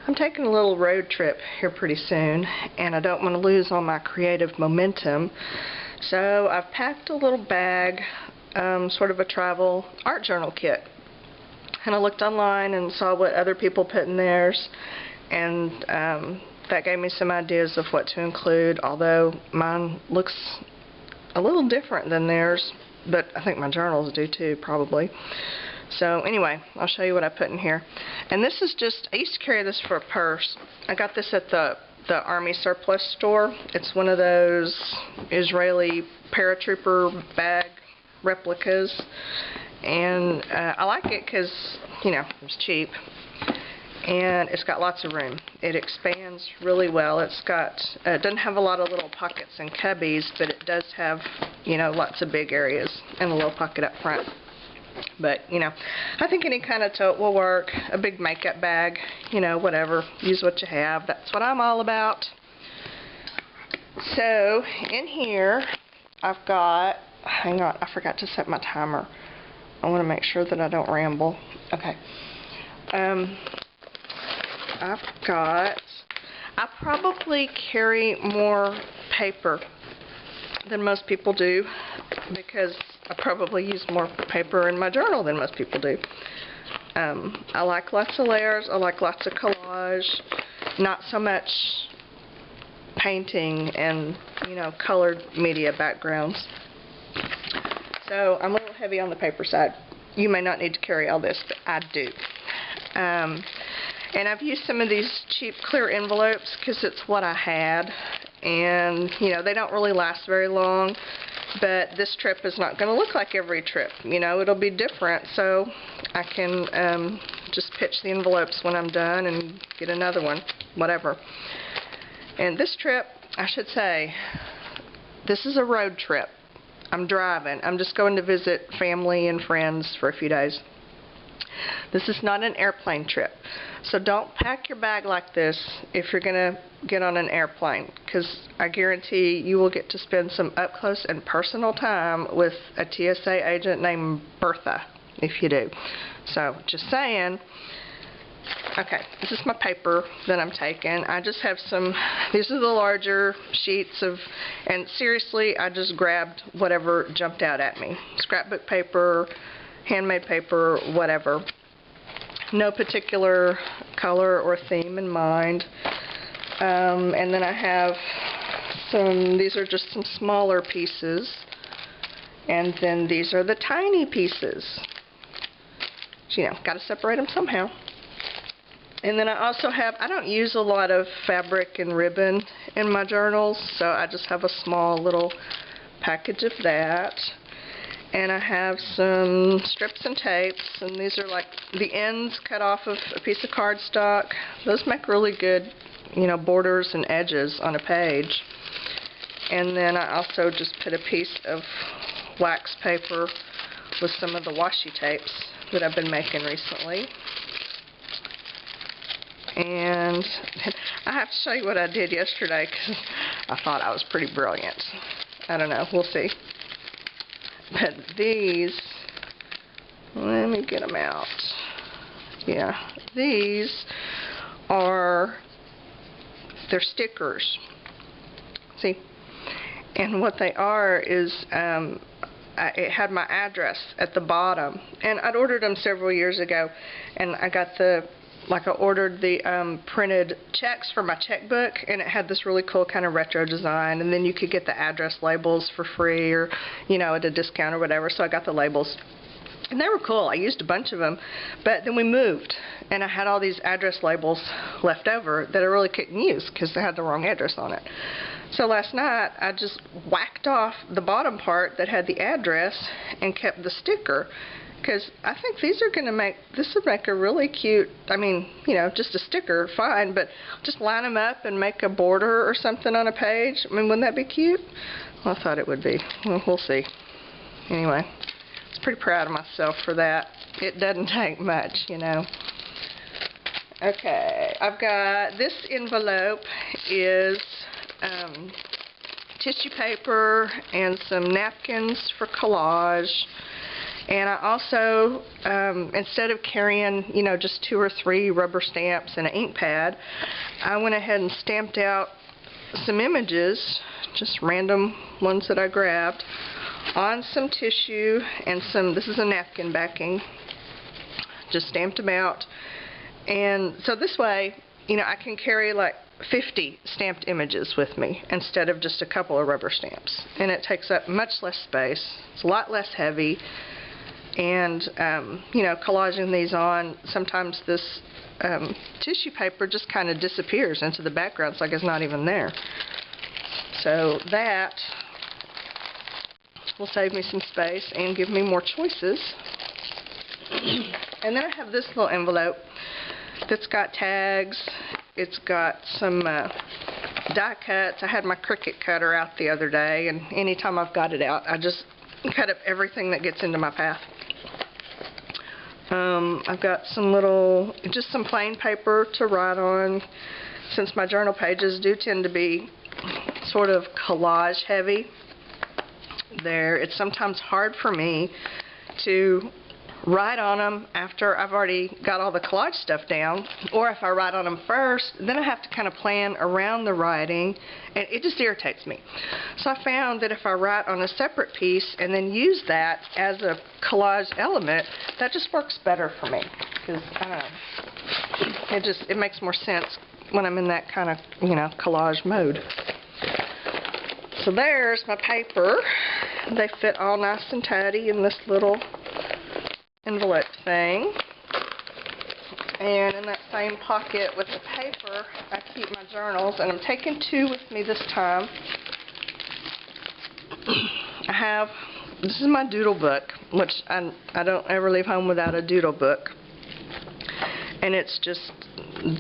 I'm taking a little road trip here pretty soon, and I don't want to lose all my creative momentum. So I've packed a little bag, sort of a travel art journal kit. And I looked online and saw what other people put in theirs, and that gave me some ideas of what to include, although mine looks a little different than theirs, but I think my journals do too, probably. So anyway, I'll show you what I put in here. And this is just, I used to carry this for a purse. I got this at the Army surplus store. It's one of those Israeli paratrooper bag replicas. And I like it because, you know, it's cheap. And it's got lots of room. It expands really well. It's got, it doesn't have a lot of little pockets and cubbies, but it does have, you know, lots of big areas and a little pocket up front. But, you know, I think any kind of tote will work. A big makeup bag, you know, whatever. Use what you have. That's what I'm all about. So, in here, I've got, hang on, I forgot to set my timer. I want to make sure that I don't ramble. Okay. I probably carry more paper than most people do, because I probably use more paper in my journal than most people do. I like lots of layers. I like lots of collage. Not so much painting and, you know, colored media backgrounds. So I'm a little heavy on the paper side. You may not need to carry all this, but I do. And I've used some of these cheap clear envelopes because it's what I had. And, you know, they don't really last very long. But this trip is not going to look like every trip. You know, it'll be different. So I can just pitch the envelopes when I'm done and get another one. Whatever. And this trip, I should say, this is a road trip. I'm driving. I'm just going to visit family and friends for a few days. This is not an airplane trip. So don't pack your bag like this if you're going to get on an airplane, because I guarantee you will get to spend some up close and personal time with a TSA agent named Bertha if you do. So just saying. Okay, this is my paper that I'm taking. I just have some, these are the larger sheets of, and seriously, I just grabbed whatever jumped out at me. Scrapbook paper, handmade paper, whatever. No particular color or theme in mind. And then I have some, these are just some smaller pieces. And then these are the tiny pieces. So, you know, got to separate them somehow. And then I also have, I don't use a lot of fabric and ribbon in my journals, so I just have a small little package of that. And I have some strips and tapes, and these are like the ends cut off of a piece of cardstock. Those make really good, you know, borders and edges on a page. And then I also just put a piece of wax paper with some of the washi tapes that I've been making recently. And I have to show you what I did yesterday because I thought I was pretty brilliant. I don't know, we'll see. But these, let me get them out. Yeah, these are, they're stickers. See? And what they are is, it had my address at the bottom. And I'd ordered them several years ago, and I got the, like I ordered the printed checks for my checkbook, and it had this really cool kind of retro design, and then you could get the address labels for free or, you know, at a discount or whatever, so I got the labels. And they were cool. I used a bunch of them, but then we moved, and I had all these address labels left over that I really couldn't use because they had the wrong address on it. So last night, I just whacked off the bottom part that had the address and kept the sticker. Because I think these are going to make, this would make a really cute, I mean, you know, just a sticker, fine, but just line them up and make a border or something on a page. I mean, wouldn't that be cute? Well, I thought it would be. Well, we'll see. Anyway, I was pretty proud of myself for that. It doesn't take much, you know. Okay, I've got, this envelope is tissue paper and some napkins for collage. And I also, instead of carrying, you know, just 2 or 3 rubber stamps and an ink pad, I went ahead and stamped out some images, just random ones that I grabbed, on some tissue and some, this is a napkin backing, just stamped them out. And so this way, you know, I can carry like 50 stamped images with me instead of just a couple of rubber stamps. And it takes up much less space, it's a lot less heavy, and, you know, collaging these on, sometimes this tissue paper just kind of disappears into the background. It's like it's not even there. So that will save me some space and give me more choices. And then I have this little envelope that's got tags. It's got some die cuts. I had my Cricut cutter out the other day, and anytime I've got it out, I just cut up everything that gets into my path. I've got some little, just some plain paper to write on, since my journal pages do tend to be sort of collage heavy. It's sometimes hard for me to write on them after I've already got all the collage stuff down, or if I write on them first, then I have to kind of plan around the writing, and it just irritates me. So I found that if I write on a separate piece and then use that as a collage element, that just works better for me, because it makes more sense when I'm in that kind of, you know, collage mode. So there's my paper. They fit all nice and tidy in this little envelope thing. And in that same pocket with the paper, I keep my journals, and I'm taking 2 with me this time. This is my doodle book, which I don't ever leave home without a doodle book. And it's just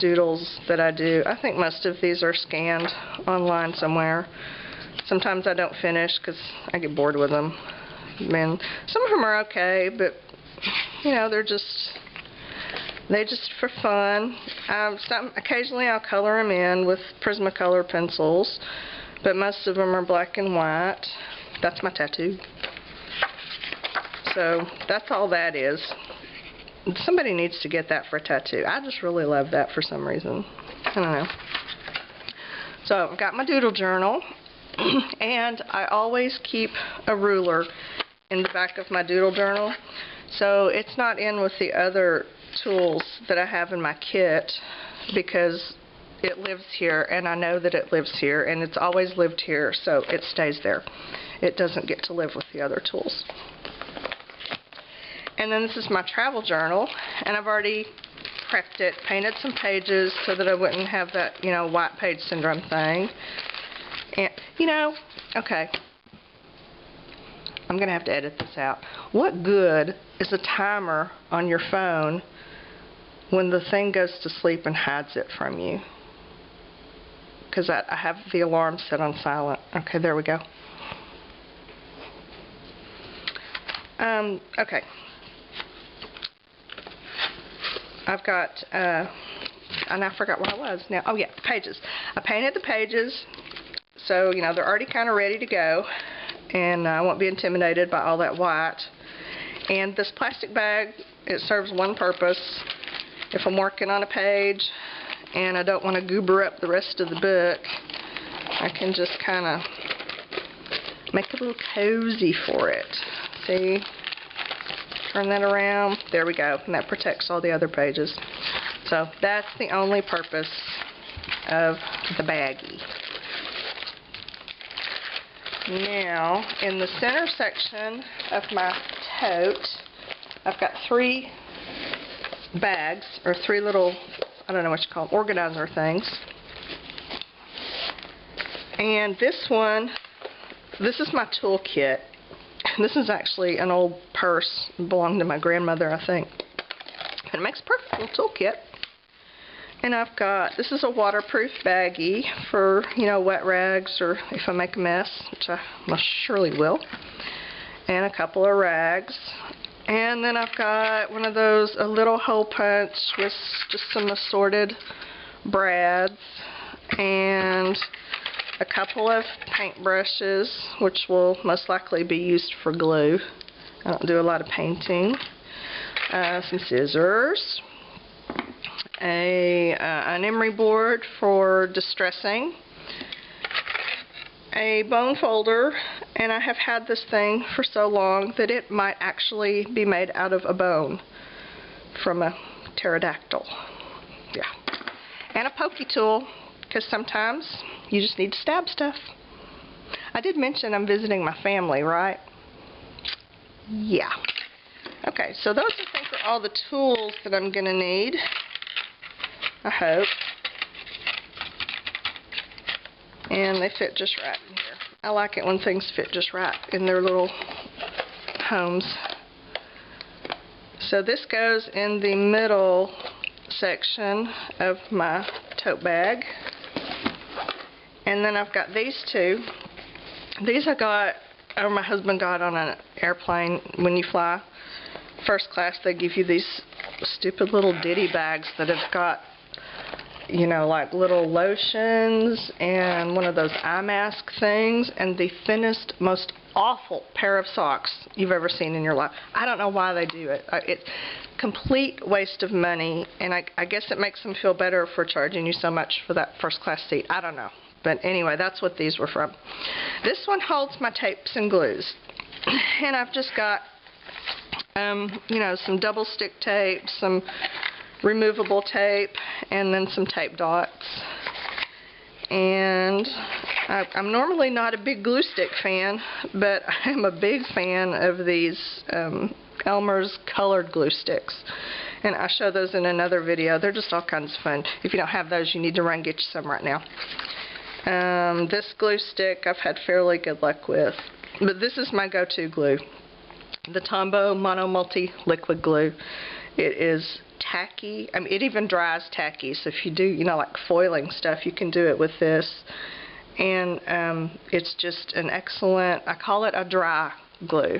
doodles that I do. I think most of these are scanned online somewhere. Sometimes I don't finish because I get bored with them. And some of them are okay, but you know, they're just for fun. Occasionally I'll color them in with Prismacolor pencils, but most of them are black and white. That's my tattoo. So that's all that is. Somebody needs to get that for a tattoo. I just really love that for some reason. I don't know. So I've got my doodle journal, and I always keep a ruler in the back of my doodle journal. So it's not in with the other tools that I have in my kit, because it lives here, and I know that it lives here, and it's always lived here, so it stays there. It doesn't get to live with the other tools. And then this is my travel journal, and I've already prepped it, painted some pages so that I wouldn't have that, you know, white page syndrome thing. And, you know, okay, I'm going to have to edit this out. What good is a timer on your phone when the thing goes to sleep and hides it from you? Because I have the alarm set on silent. Okay, there we go. Okay. I've got, and I forgot what I was now. Oh yeah, pages. I painted the pages, so, you know, they're already kind of ready to go, and I won't be intimidated by all that white. And this plastic bag, it serves one purpose. If I'm working on a page and I don't want to goober up the rest of the book, I can just kind of make a little cozy for it. See? Turn that around. There we go. And that protects all the other pages. So that's the only purpose of the baggie. Now, in the center section of my tote, I've got 3 bags, or 3 little, I don't know what you call them, organizer things. And this one, this is my toolkit. This is actually an old purse. It belonged to my grandmother, I think. And it makes a perfect little toolkit. And I've got, this is a waterproof baggie for, you know, wet rags, or if I make a mess, which I most surely will. And a couple of rags. And then I've got one of those, a little hole punch with just some assorted brads. And a couple of paint brushes, which will most likely be used for glue. I don't do a lot of painting. Some scissors. An emery board for distressing. A bone folder, and I have had this thing for so long that it might actually be made out of a bone from a pterodactyl. Yeah. And a pokey tool, because sometimes you just need to stab stuff. I did mention I'm visiting my family, right? Yeah. Okay, so those I think are all the tools that I'm going to need. I hope. And they fit just right in here. I like it when things fit just right in their little homes. So this goes in the middle section of my tote bag. And then I've got these two. These I got, or my husband got on an airplane. When you fly first class, they give you these stupid little ditty bags that have got, you know, like little lotions and one of those eye mask things and the thinnest, most awful pair of socks you've ever seen in your life. I don't know why they do it. It's complete waste of money, and I guess it makes them feel better for charging you so much for that first class seat. I don't know. But anyway, that's what these were from. This one holds my tapes and glues. And I've just got, you know, some double stick tape, some removable tape, and then some tape dots. And I'm normally not a big glue stick fan, but I'm a big fan of these Elmer's colored glue sticks. And I show those in another video. They're just all kinds of fun. If you don't have those, you need to run and get you some right now. This glue stick I've had fairly good luck with. But this is my go-to glue. The Tombow Mono Multi Liquid Glue. It is tacky. I mean, it even dries tacky. So if you do, you know, like foiling stuff, you can do it with this. And it's just an excellent, I call it a dry glue.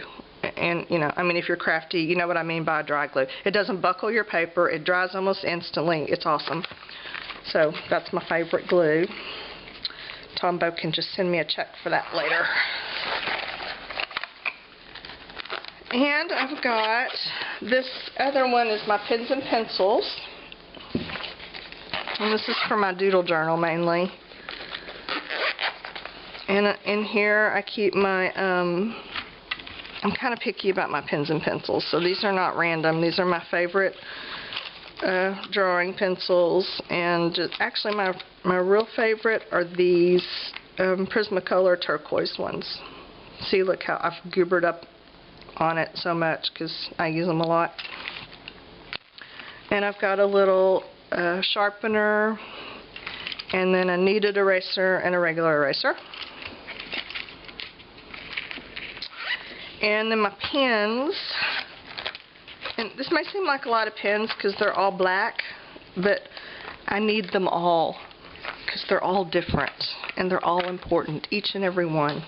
And, you know, I mean, if you're crafty, you know what I mean by a dry glue. It doesn't buckle your paper. It dries almost instantly. It's awesome. So that's my favorite glue. Tombow can just send me a check for that later. And I've got this other one is my pens and pencils. And this is for my doodle journal mainly. And in here I keep my, I'm kind of picky about my pens and pencils. So these are not random. These are my favorite drawing pencils. And actually my real favorite are these Prismacolor turquoise ones. See, look how I've goobered up on it so much because I use them a lot. And I've got a little sharpener, and then a kneaded eraser and a regular eraser. And then my pens, and this may seem like a lot of pens because they're all black, but I need them all because they're all different and they're all important, each and every one.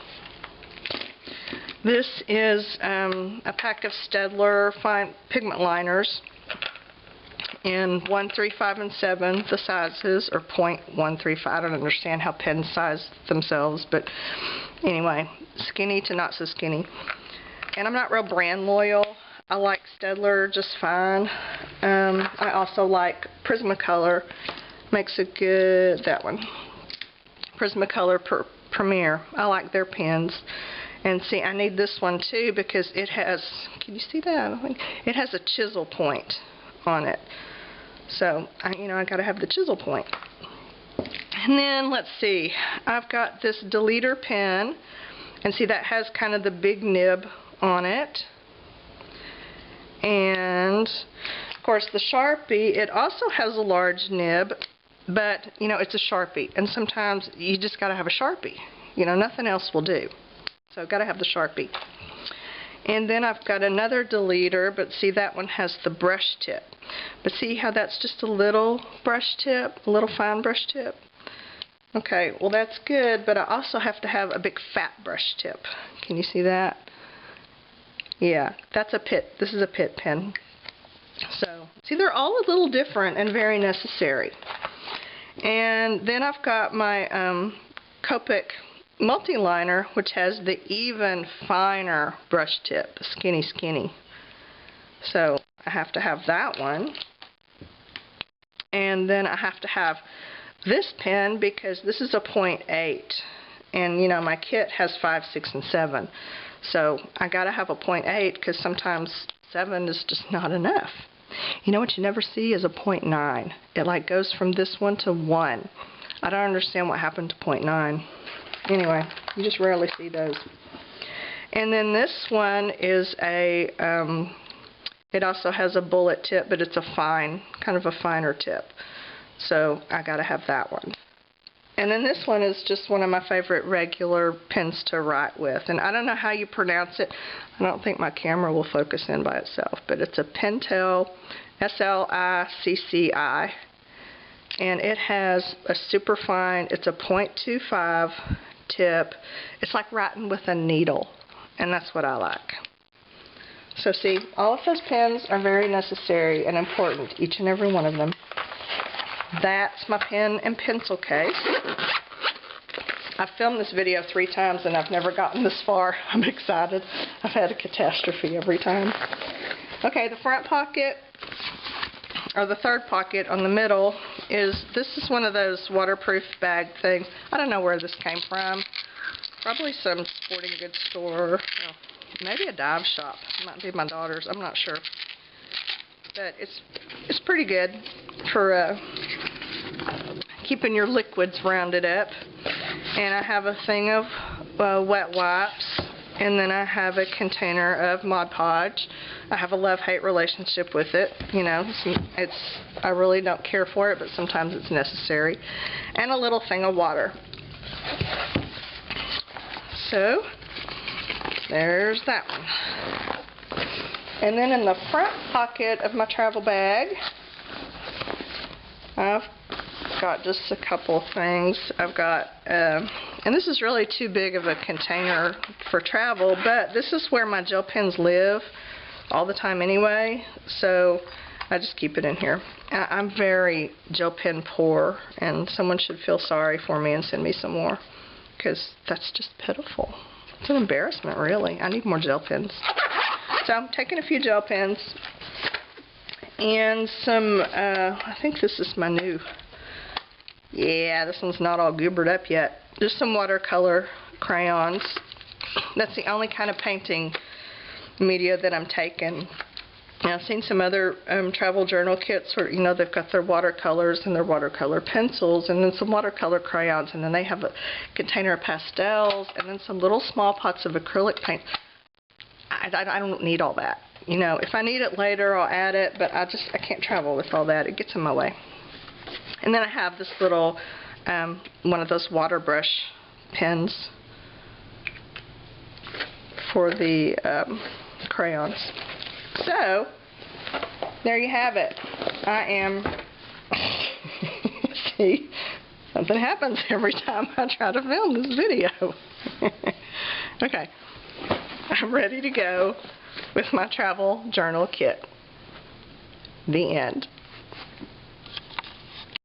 This is a pack of Staedtler fine pigment liners in 1, 3, 5, and 7. The sizes are .135. I don't understand how pens size themselves, but anyway, skinny to not so skinny. And I'm not real brand loyal. I like Staedtler just fine. I also like Prismacolor. Makes a good, that one. Prismacolor Premier. I like their pens. And see, I need this one too because it has, can you see that? I think it has a chisel point on it. So, you know, I gotta have the chisel point. And then, let's see, I've got this deleter pen. And see, that has kind of the big nib on it. And, of course, the Sharpie, it also has a large nib. But, you know, it's a Sharpie. And sometimes you just gotta have a Sharpie. You know, nothing else will do. So I've got to have the Sharpie. And then I've got another deleter, but see, that one has the brush tip. But see how that's just a little brush tip, a little fine brush tip? Okay, well that's good, but I also have to have a big fat brush tip. Can you see that? Yeah, that's a pit. This is a pit pen. So, see, they're all a little different and very necessary. And then I've got my Copic multi-liner, which has the even finer brush tip, skinny. So I have to have that one. And then I have to have this pen because this is a 0.8. And, you know, my kit has 5, 6, and 7. So I got to have a 0.8 because sometimes 7 is just not enough. You know what you never see is a 0.9. It like goes from this one to 1. I don't understand what happened to 0.9. Anyway, you just rarely see those. And then this one is a, it also has a bullet tip, but it's a fine, kind of a finer tip. So I gotta have that one. And then this one is just one of my favorite regular pens to write with. And I don't know how you pronounce it. I don't think my camera will focus in by itself. But it's a Pentel SLICCI. And it has a super fine, it's a 0.25 tip. It's like writing with a needle. And that's what I like. So see, all of those pens are very necessary and important, each and every one of them. That's my pen and pencil case. I've filmed this video 3 times and I've never gotten this far. I'm excited. I've had a catastrophe every time. Okay, the front pocket, or the third pocket on the middle, this is one of those waterproof bag things. I don't know where this came from. Probably some sporting goods store. Oh, maybe a dive shop. It might be my daughter's. I'm not sure. But it's pretty good for keeping your liquids rounded up. And I have a thing of wet wipes, and then I have a container of Mod Podge. I have a love-hate relationship with it. You know, I really don't care for it, but sometimes it's necessary. And a little thing of water. So there's that one. And then in the front pocket of my travel bag, I've got just a couple things. I've got, and this is really too big of a container for travel, but this is where my gel pens live all the time anyway, so I just keep it in here. I'm very gel pen poor, and someone should feel sorry for me and send me some more, because that's just pitiful. It's an embarrassment, really. I need more gel pens. So I'm taking a few gel pens and some, I think this is my new, yeah, this one's not all goobered up yet. Just some watercolor crayons. That's the only kind of painting media that I'm taking. And I've seen some other travel journal kits where, you know, they've got their watercolors and their watercolor pencils and then some watercolor crayons, and then they have a container of pastels and then some little small pots of acrylic paint. I don't need all that. You know, if I need it later, I'll add it, but I can't travel with all that. It gets in my way. And then I have this little, one of those water brush pens for the crayons. So, there you have it. I am, see, something happens every time I try to film this video. Okay, I'm ready to go with my travel journal kit. The end.